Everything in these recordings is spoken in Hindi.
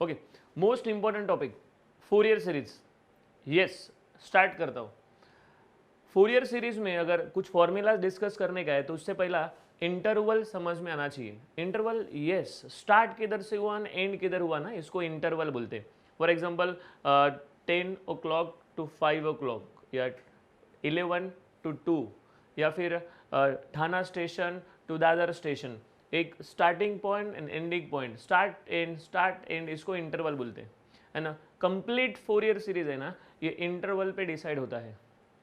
Okay, most important topic Fourier series. Yes, start करता हूँ। फोरियर सीरीज में अगर कुछ फॉर्मूला डिस्कस करने का है तो उससे पहला इंटरवल समझ में आना चाहिए। इंटरवल, यस, स्टार्ट किधर से हुआ ना एंड किधर हुआ ना, इसको इंटरवल बोलते हैं। For example 10 o'clock to 5 o'clock या 11 to 2 या फिर थाना स्टेशन टू दादर स्टेशन, एक starting point and ending point, start and, इसको इंटरवल बोलते हैं, है ना। कंप्लीट फोरियर सीरीज है ना, ये इंटरवल पे डिसाइड होता है।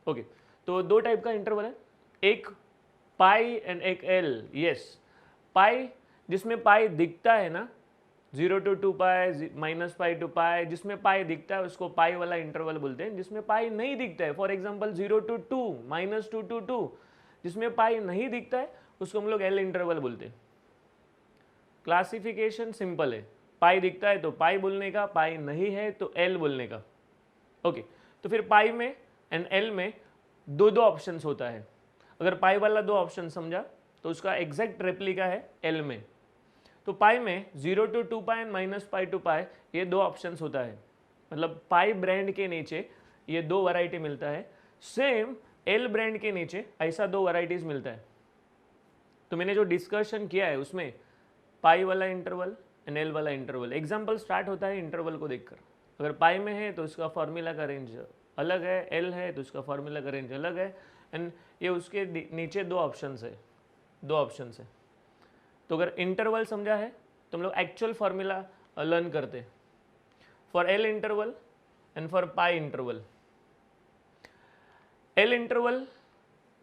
ओके, तो दो टाइप का इंटरवल है, एक पाई एंड एक एल। यस, पाई जिसमें पाई दिखता है ना, 0 to 2 पाई, -पाई to पाई, जिसमें पाई दिखता है उसको पाई वाला इंटरवल बोलते हैं। जिसमें पाई नहीं दिखता है, फॉर एग्जांपल 0 to 2, -2 to 2, जिसमें पाई नहीं दिखता है उसको हम लोग एल इंटरवल बोलते हैं। क्लासिफिकेशन सिंपल है, पाई दिखता है तो पाई बोलने का, पाई नहीं है तो एल बोलने का। ओके, तो फिर पाई में एंड एल में दो दो ऑप्शंस होता है। अगर पाई वाला दो ऑप्शन समझा तो उसका एग्जैक्ट रेप्लिका है एल में। तो पाई में 0 to 2 pi and -pi to पाई, ये दो ऑप्शंस होता है। मतलब पाई ब्रांड के नीचे ये दो वैरायटी मिलता है। सेम एल ब्रांड के नीचे ऐसा दो वैरायटीज मिलता है। तो मैंने जो डिस्कशन किया है उसमें पाई वाला इंटरवल एंड एल वाला इंटरवल, एग्जाम्पल स्टार्ट होता है इंटरवल को देखकर। अगर पाई में है तो उसका फॉर्मूला का रेंज अलग है, एल है तो उसका फॉर्मूला का रेंज अलग है, एंड ये उसके नीचे दो ऑप्शंस है। तो अगर इंटरवल समझा है तो हम लोग एक्चुअल फॉर्मूला लर्न करते हैं for L interval and for pi interval. L interval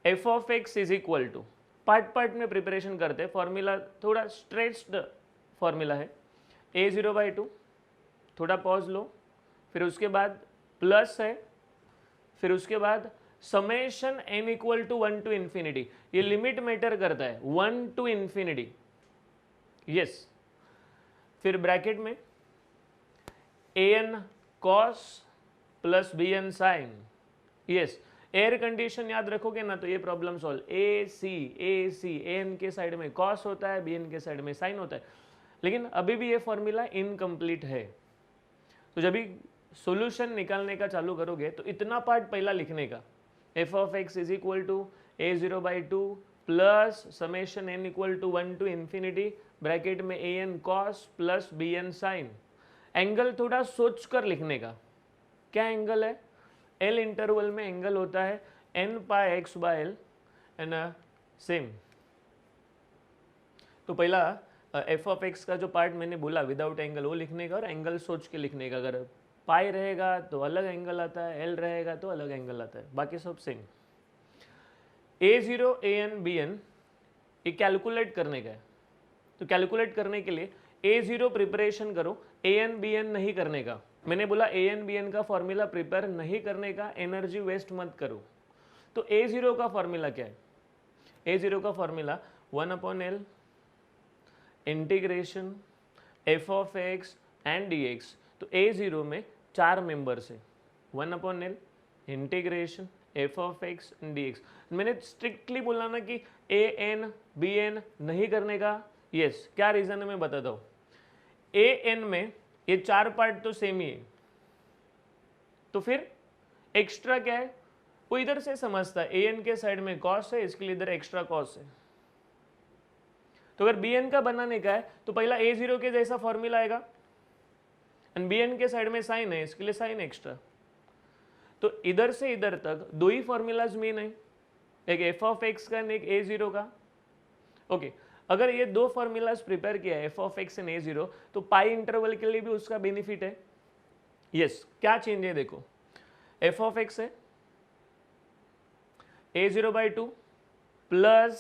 F of x is equal to, part में प्रिपरेशन करते हैं, फॉर्मूला थोड़ा स्ट्रेच्ड फॉर्मूला है, a0/2, थोड़ा पॉज लो, फिर उसके बाद प्लस है, फिर उसके बाद summation n equal to 1 to infinity. ये लिमिट मैटर करता है, 1 to इन्फिनिटी। यस, फिर ब्रैकेट में an cos plus bn sin। Yes, air condition याद रखोगे ना तो ये problem solve. A C N के साइड में कॉस होता है, बी एन के साइड में साइन होता है, लेकिन अभी भी ये फॉर्मूला इनकम्प्लीट है। तो जब भी सॉल्यूशन निकालने का चालू करोगे तो इतना पार्ट पहला लिखने का, f of x is equal to a0/2 plus summation n equal to 1 to infinity, bracket में a n cos plus b n sine. Angle थोड़ा सोच कर लिखने का, क्या एंगल है, एल इंटरवल में एंगल होता है n/x/l एंड सेम। तो पहला एफ ऑफ एक्स का जो पार्ट मैंने बोला विदाउट एंगल वो लिखने का, और एंगल सोच के लिखने का। अगर पाई रहेगा तो अलग एंगल आता है, एल रहेगा तो अलग एंगल आता है, बाकी सब सेम। a0 an bn ये कैलकुलेट करने का है। तो कैलकुलेट करने के लिए a0 प्रिपरेशन करो, an bn नहीं करने का। मैंने बोला an bn का फॉर्मूला प्रिपेयर नहीं करने का, एनर्जी वेस्ट मत करो। तो a0 का फॉर्मूला क्या है, a0 का formula 1/l integration f of x and dx। तो a0 में 4 मेंबर्स है, 1/l integration f of x and dx। मैंने स्ट्रिक्टली बोला ना कि an bn नहीं करने का। यस, क्या रीजन है मैं बताता हूँ। an में ये 4 पार्ट तो सेम ही है, तो फिर एक्स्ट्रा क्या है वो इधर से समझता है, an के साइड में cos है इसके लिए इधर एक्स्ट्रा cos है। तो अगर bn का बनाने का है तो पहला a0 के जैसा फॉर्मूला आएगा, एंड bn के साइड में साइन है इसके लिए साइन एक्स्ट्रा। तो इधर से इधर तक दो ही फॉर्मूलाज मेन है, एक एफ ऑफ एक्स का एक a0 का। ओके, अगर ये दो फॉर्मूलाज प्रिपेयर किया है F of x and a0, तो पाई इंटरवल के लिए भी उसका बेनिफिट है। यस, क्या चेंज है देखो, एफ ऑफ एक्स है a0/2 plus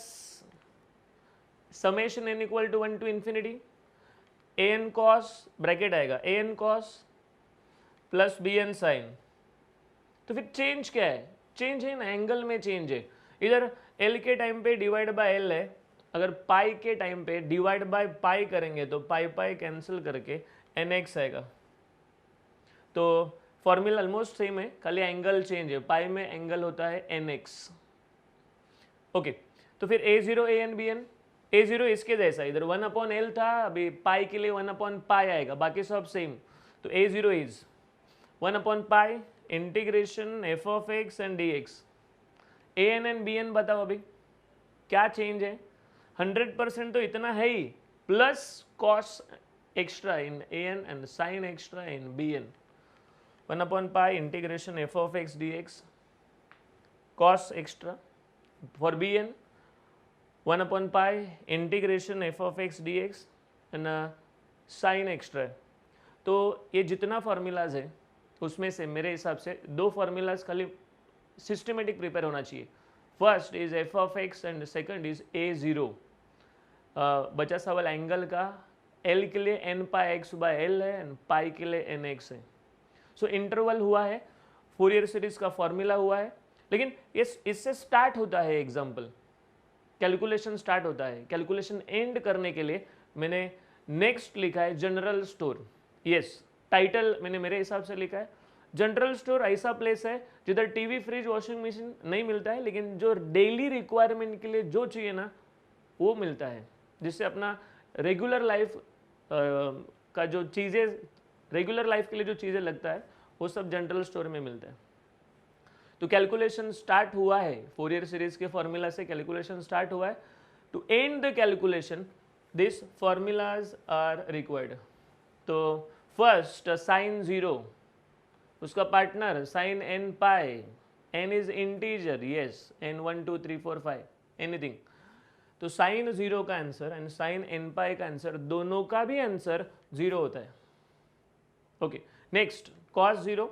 summation n equal to 1 to infinity an cos, bracket आएगा an cos plus bn sine. तो फिर चेंज क्या है, चेंज है ना एंगल में चेंज है। इधर l के टाइम पे डिवाइड बाय l है, अगर पाई के टाइम पे डिवाइड बाय पाई करेंगे तो पाई कैंसिल करके nx आएगा। तो फॉर्मूला ऑलमोस्ट सेम है, खाली एंगल चेंज है, पाई में एंगल होता है nx। ओके, तो फिर a0 an bn a0 इसके जैसा, इधर 1/L था, अभी पाई के लिए 1/पाई आएगा, बाकी सब सेम। तो a0 इज 1/पाई integration f of x and d x. A n and b n बताओ अभी क्या चेंज है? 100% तो इतना है ही, plus cos extra in a n and sine extra in b n. 1/पाई integration f of x d x, cos extra for b n, 1/पाई integration f of x d x and sine extra. तो ये जितना फार्मूलाज है उसमें से मेरे हिसाब से दो फार्मूलाज खाली सिस्टमेटिक प्रिपेयर होना चाहिए। First is F of x and second is a0। बचा सवाल एंगल का, एल के लिए N pi X by L है एंड पाई के लिए एन एक्स है। सो इंटरवल हुआ है, फोरियर सीरीज का फॉर्मूला हुआ है, लेकिन इससे स्टार्ट होता है एग्जाम्पल, कैलकुलेशन स्टार्ट होता है। कैलकुलेशन एंड करने के लिए मैंने नेक्स्ट लिखा है जनरल स्टोर। यस, टाइटल मैंने मेरे हिसाब से लिखा है जनरल स्टोर ऐसा प्लेस है जिधर टीवी, फ्रिज, वॉशिंग मशीन नहीं मिलता है, लेकिन जो डेली रिक्वायरमेंट के लिए जो चाहिए ना वो मिलता है, जिससे अपना रेगुलर लाइफ का जो चीज़ें, रेगुलर लाइफ के लिए जो चीज़ें लगता है वो सब जनरल स्टोर में मिलता है। तो कैलकुलेशन स्टार्ट हुआ है, फोरियर सीरीज के फॉर्मूला से कैलकुलेशन स्टार्ट हुआ है। To end the calculation this formulas are required. तो फर्स्ट साइन 0, उसका partner sine N pi, N is integer, yes, N 1 2 3 4 5 anything. तो साइन 0 का answer and sine N pi का आंसर, दोनों का भी आंसर 0 होता है। Okay, next cos 0,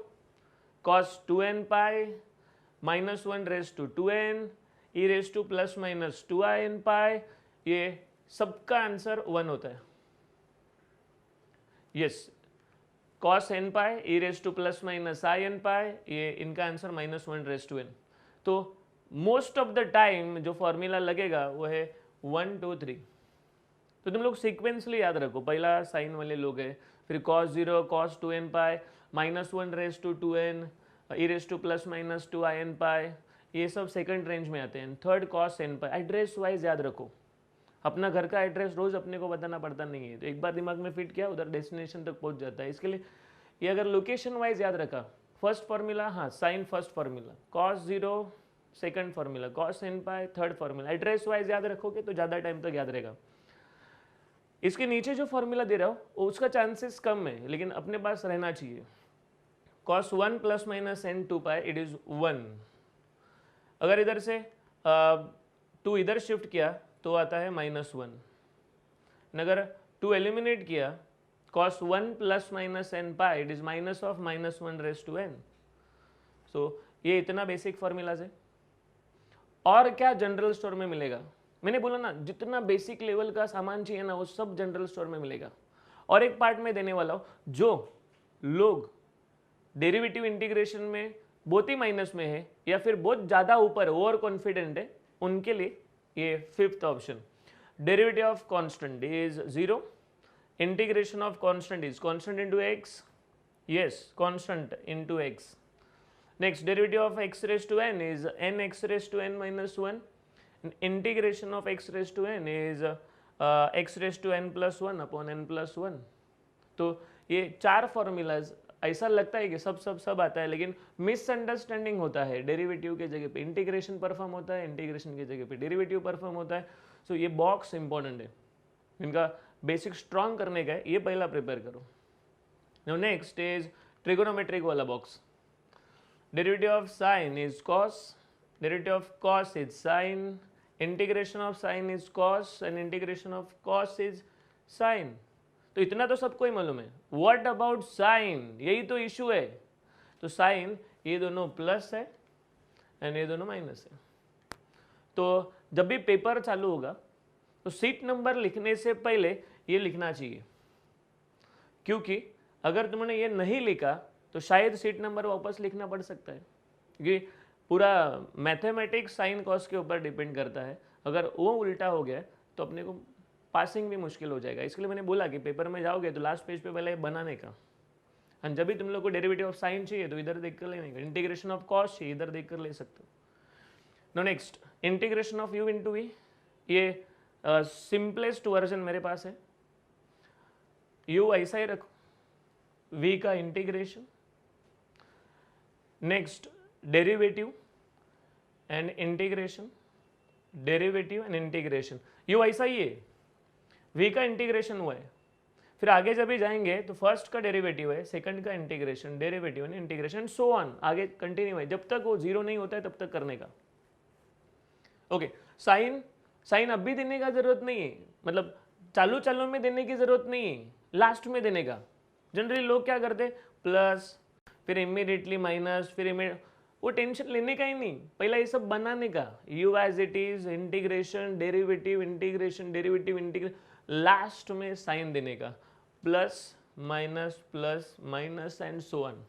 cos 2n pi minus 1 raise to 2n E raise to plus minus 2in pi, ये सबका आंसर 1 होता है। Yes, cos n pi e raise to plus minus i n pi, ये इनका आंसर -1 रेस टू n। तो मोस्ट ऑफ द टाइम जो फॉर्मूला लगेगा वो है 1 2 3। तो तुम लोग सीक्वेंसली याद रखो, पहला साइन वाले लोग है, फिर cos 0, cos 2n pi, -1 raise to 2n E raise to plus minus 2in pi, ये सब सेकंड रेंज में आते हैं। Third cos n pi. Address wise याद रखो, अपना घर का एड्रेस रोज अपने को बताना पड़ता नहीं है, तो एक बार दिमाग में फिट किया उधर डेस्टिनेशन तक पहुंच जाता है। इसके लिए ये अगर लोकेशन वाइज याद रखा, फर्स्ट फार्मूला, हाँ sine first formula, cos 0 second formula, cos n pi third formula, address wise याद रखोगे तो ज़्यादा टाइम तक याद रहेगा। इसके नीचे जो फार्मूला दे रहा हो उसका चांसेस कम है, लेकिन अपने पास रहना चाहिए। cos 1 plus minus n 2 pi it is 1। अगर इधर से 2 इधर शिफ्ट किया तो आता है -1। अगर 2 एलिमिनेट किया, cos 1 plus minus n pi it is minus of -1 raise to n। So ये इतना बेसिक फॉर्मूलाज है। और क्या जनरल स्टोर में मिलेगा? मैंने बोला ना, जितना बेसिक लेवल का सामान चाहिए ना वो सब जनरल स्टोर में मिलेगा। और एक पार्ट में देने वाला हूँ, जो लोग डेरिवेटिव इंटीग्रेशन में बहुत ही माइनस में है या फिर बहुत ज़्यादा ऊपर ओवर कॉन्फिडेंट है, उनके लिए ये fifth option, derivative of constant is 0, integration of constant is constant into x, yes constant into x। Next derivative of x raise to n is nx raise to n minus 1, integration of x raise to n is x raise to n plus 1 upon n plus 1। तो ये चार फॉर्मूलाज ऐसा लगता है कि सब आता है, लेकिन मिसअंडरस्टैंडिंग होता है। डेरिवेटिव के जगह पे इंटीग्रेशन परफॉर्म होता है, इंटीग्रेशन की जगह पे डेरिवेटिव परफॉर्म होता है। सो ये बॉक्स इंपॉर्टेंट है, इनका बेसिक स्ट्रॉन्ग करने का है, ये पहला प्रिपेयर करो। नाउ नेक्स्ट इज ट्रिगोनोमेट्रिक वाला box. Derivative of sine is cos, derivative of cos is sine, integration of sine is cos and integration of cos is sine. तो इतना तो सबको ही मालूम है। व्हाट अबाउट साइन, यही तो इशू है। तो साइन ये दोनों प्लस है एंड ये दोनों माइनस है। तो जब भी पेपर चालू होगा तो सीट नंबर लिखने से पहले ये लिखना चाहिए, क्योंकि अगर तुमने ये नहीं लिखा तो शायद सीट नंबर वापस लिखना पड़ सकता है, क्योंकि पूरा मैथमेटिक्स साइन कॉस के ऊपर डिपेंड करता है। अगर वो उल्टा हो गया तो अपने को पासिंग भी मुश्किल हो जाएगा। इसके लिए मैंने बोला कि पेपर में जाओगे तो लास्ट पेज पे पहले बनाने का, और जब भी तुम लोग को डेरिवेटिव ऑफ साइन चाहिए तो इधर देख कर लेने का, इंटीग्रेशन ऑफ कॉस चाहिए इधर देख कर ले सकते हो। No next integration of u into V, ये सिंपलेस्ट वर्जन मेरे पास है, u ऐसा ही रखो, v का integration, next derivative and integration, derivative and integration, u ऐसा ही है, v का इंटीग्रेशन हुआ है, फिर आगे जब भी जाएंगे तो फर्स्ट का डेरिवेटिव है, सेकंड का integration, derivative and integration, so on, आगे कंटिन्यू है, जब तक वो जीरो नहीं होता है तब तक करने का। ओके, साइन अब भी देने का जरूरत नहीं है, मतलब चालू चालू में देने की जरूरत नहीं है, लास्ट में देने का। जनरली लोग क्या करते, प्लस फिर इमीडिएटली माइनस, फिर वो टेंशन लेने का ही नहीं, पहला ये सब बनाने का, U as it is, integration, derivative, integration, derivative, integration, last में साइन देने का, plus minus and so on.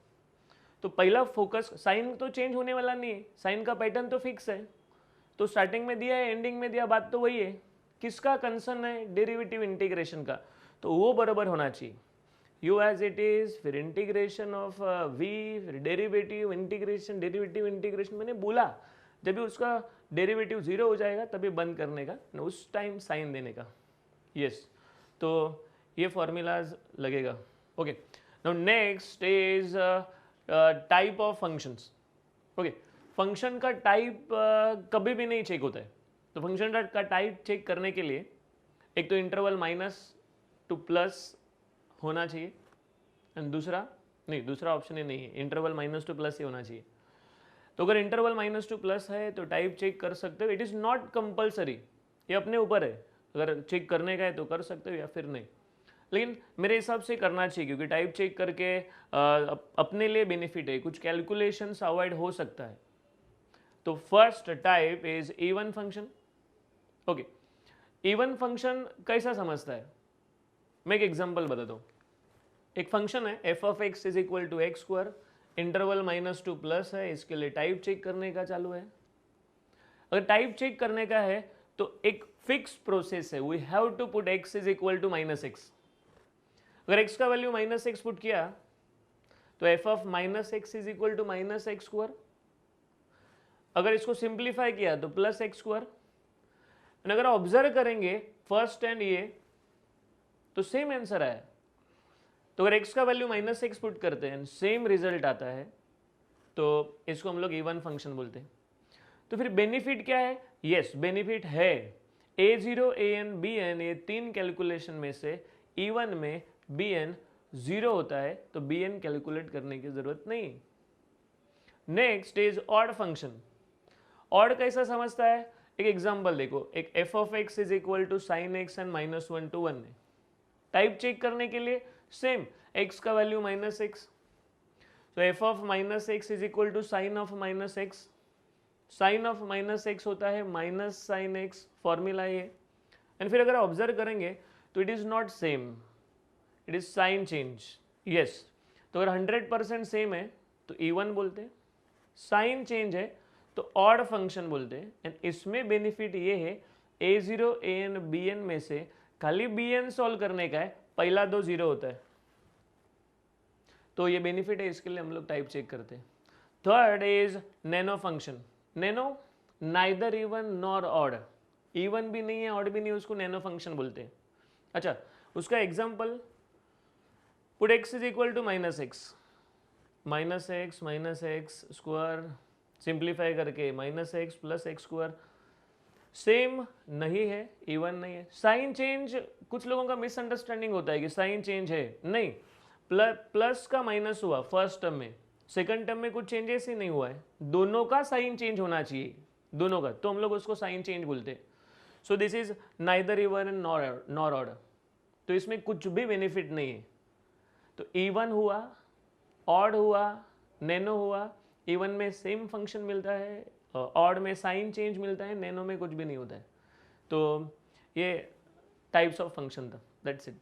तो पहला फोकस, साइन तो चेंज होने वाला नहीं है, साइन का पैटर्न तो फिक्स है, तो स्टार्टिंग में दिया है, एंडिंग में दिया, बात तो वही है। किसका कंसर्न है, डेरिवेटिव इंटीग्रेशन का, तो वो बराबर होना चाहिए, u एज इट इज, फिर इंटीग्रेशन ऑफ v, फिर डेरिवेटिव इंटीग्रेशन। मैंने बोला जब भी उसका डेरिवेटिव जीरो हो जाएगा तभी बंद करने का, उस टाइम साइन देने का। यस, तो ये फॉर्मूलाज लगेगा। Okay, now next is type of functions. Okay, function का टाइप कभी भी नहीं चेक होता है, तो फंक्शन का टाइप चेक करने के लिए एक तो इंटरवल माइनस टू प्लस होना चाहिए, एंड दूसरा ऑप्शन ही नहीं है, इंटरवल माइनस टू प्लस ही होना चाहिए। तो अगर इंटरवल माइनस टू प्लस है तो टाइप चेक कर सकते हो, इट इज़ नॉट कंपल्सरी, ये अपने ऊपर है, अगर चेक करने का है तो कर सकते हो या फिर नहीं, लेकिन मेरे हिसाब से करना चाहिए, क्योंकि टाइप चेक करके अपने लिए बेनिफिट है, कुछ कैलकुलेशंस अवॉइड हो सकता है। तो first type is even function. Okay, even function कैसा समझता है, मैं एक एग्जांपल बताता हूँ। एक फंक्शन है F of x is equal to X square, interval minus two plus है, इसके लिए टाइप चेक करने का चालू है। अगर टाइप चेक करने का है तो एक फिक्स प्रोसेस है, we have to put X is equal to minus X. अगर एक्स का वैल्यू माइनस एक्स पुट किया तो F of minus X is equal to minus x square. अगर इसको सिंप्लीफाई किया तो प्लस एक्स स्क्वायर। अगर ऑब्जर्व करेंगे फर्स्ट एंड ये, तो सेम आंसर आया। तो अगर x का वैल्यू माइनस एक्स पुट करते हैं, सेम रिजल्ट आता है, तो इसको हम लोग इवन फंक्शन बोलते हैं। तो फिर बेनिफिट क्या है, यस बेनिफिट है, a0 an bn ये तीन कैलकुलेशन में से इवन में bn 0 होता है, तो bn कैलकुलेट करने की जरूरत नहीं। Next is odd function. Odd कैसा समझता है, एक एग्जांपल देखो, एक F of x is equal to sine X and minus 1 to 1 है। टाइप चेक करने के लिए सेम, एक्स का वैल्यू माइनस एक्स, तो F of minus X is equal to sine of minus X, sine of minus X होता है माइनस साइन एक्स, फॉर्मूला ये। एंड फिर अगर ऑब्जर्व करेंगे तो it is not same, it is sine change. Yes, तो अगर 100% सेम है तो इवन बोलते हैं, साइन चेंज है तो ऑड फंक्शन बोलते हैं। एंड इसमें बेनिफिट ये है, a0 an bn में से खाली bn सॉल्व करने का है, पहला दो जीरो होता है, तो ये बेनिफिट है, इसके लिए हम लोग टाइप चेक करते हैं। Third is nano function. Nano neither even nor odd, even भी नहीं है ऑड भी नहीं है, उसको नैनो फंक्शन बोलते हैं। अच्छा, उसका example, put x is equal to minus x square, simplify करके minus x plus x square, same नहीं है, इवन नहीं है। साइन चेंज, कुछ लोगों का मिसअंडरस्टैंडिंग होता है कि साइन चेंज है, नहीं, प्लस का माइनस हुआ फर्स्ट टर्म में, सेकंड टर्म में कुछ चेंजेस ही नहीं हुआ है, दोनों का साइन चेंज होना चाहिए, दोनों का, तो हम लोग उसको साइन चेंज बोलते हैं। So this is neither even and nor odd, तो इसमें कुछ भी बेनिफिट नहीं है। तो इवन हुआ, ऑड हुआ, नैनो हुआ, इवन में सेम फंक्शन मिलता है, ऑड में साइन चेंज मिलता है, नैनो में कुछ भी नहीं होता है। तो ये टाइप्स ऑफ फंक्शन था, दैट्स इट।